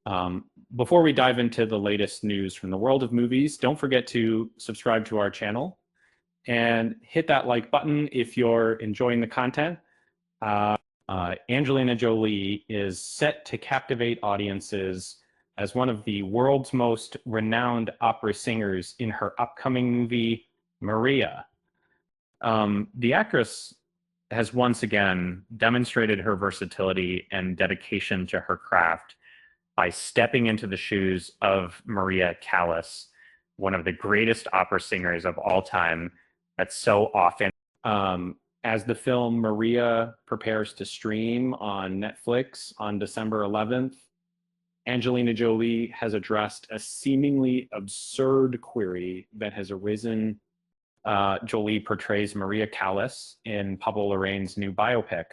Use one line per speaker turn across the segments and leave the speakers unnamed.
Um, Before we dive into the latest news from the world of movies, don't forget to subscribe to our channel and hit that like button if you're enjoying the content. Angelina Jolie is set to captivate audiences as one of the world's most renowned opera singers in her upcoming movie, Maria. The actress has once again demonstrated her versatility and dedication to her craft by stepping into the shoes of Maria Callas, one of the greatest opera singers of all time, that's so often. As the film Maria prepares to stream on Netflix on December 11th, Angelina Jolie has addressed a seemingly absurd query that has arisen. Jolie portrays Maria Callas in Pablo Larraín's new biopic,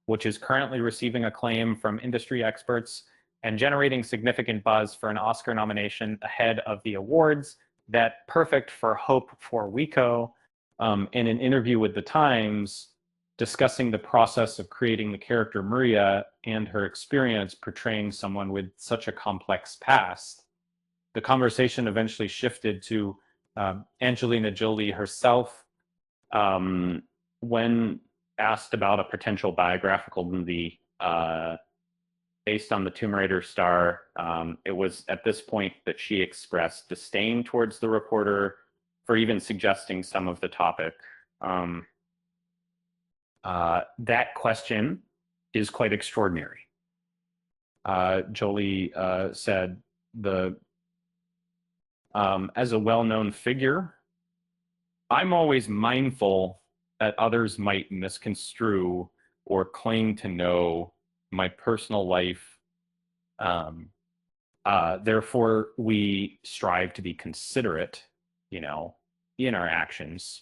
which is currently receiving acclaim from industry experts and generating significant buzz for an Oscar nomination ahead of the awards. That perfect for Hope for Wico. In an interview with The Times, discussing the process of creating the character Maria and her experience portraying someone with such a complex past, the conversation eventually shifted to Angelina Jolie herself. When asked about a potential biographical movie based on the Tomb Raider star, it was at this point that she expressed disdain towards the reporter for even suggesting some of the topic. That question is quite extraordinary. Jolie said, as a well-known figure, I'm always mindful that others might misconstrue or claim to know my personal life. Therefore, we strive to be considerate, in our actions,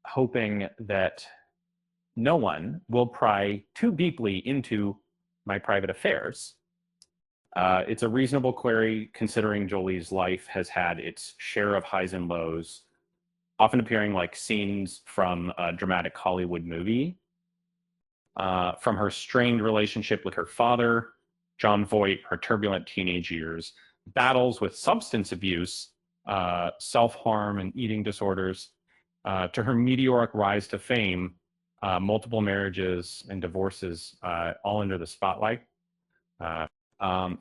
hoping that no one will pry too deeply into my private affairs. It's a reasonable query considering Jolie's life has had its share of highs and lows, often appearing like scenes from a dramatic Hollywood movie. From her strained relationship with her father, John Voight, her turbulent teenage years, battles with substance abuse, self-harm, and eating disorders, to her meteoric rise to fame, multiple marriages and divorces, all under the spotlight.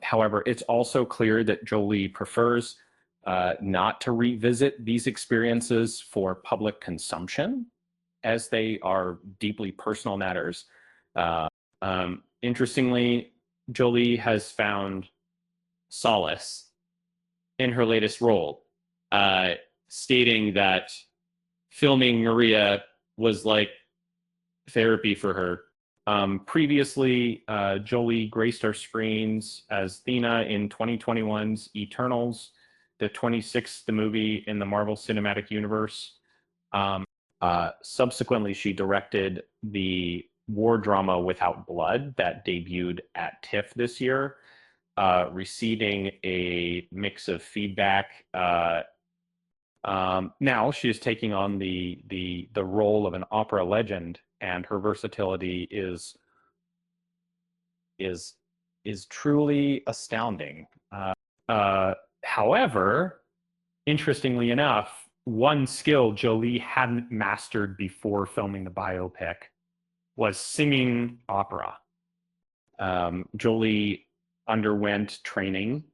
However, it's also clear that Jolie prefers not to revisit these experiences for public consumption, as they are deeply personal matters. Interestingly, Jolie has found solace in her latest role, stating that filming Maria was like therapy for her. Previously, Jolie graced our screens as Thena in 2021's Eternals, the 26th movie in the Marvel Cinematic Universe. Subsequently, she directed the war drama Without Blood that debuted at TIFF this year, receiving a mix of feedback. Now she is taking on the role of an opera legend, and her versatility is truly astounding. However, interestingly enough, one skill Jolie hadn't mastered before filming the biopic was singing opera. Jolie underwent training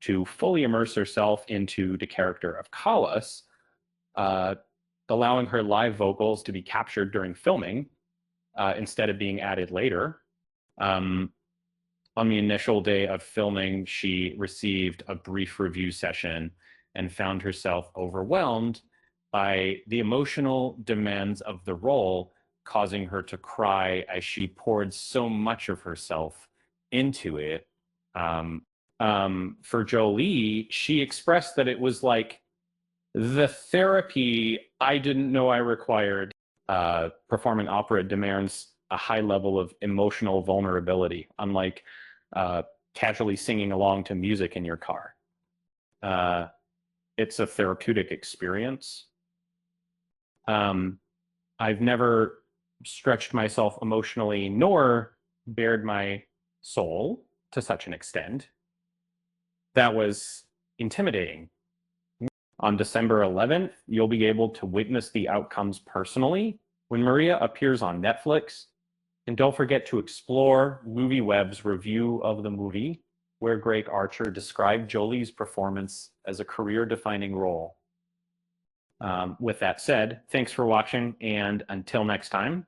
to fully immerse herself into the character of Callas, allowing her live vocals to be captured during filming instead of being added later. On the initial day of filming, she received a brief review session and found herself overwhelmed by the emotional demands of the role, causing her to cry as she poured so much of herself into it. For Jolie, she expressed that it was like the therapy I didn't know I required. Performing opera demands a high level of emotional vulnerability, unlike casually singing along to music in your car. It's a therapeutic experience. I've never stretched myself emotionally nor bared my soul to such an extent that was intimidating. On December 11th, you'll be able to witness the outcomes personally when Maria appears on Netflix. And don't forget to explore MovieWeb's review of the movie, where Greg Archer described Jolie's performance as a career-defining role. With that said, thanks for watching, and until next time,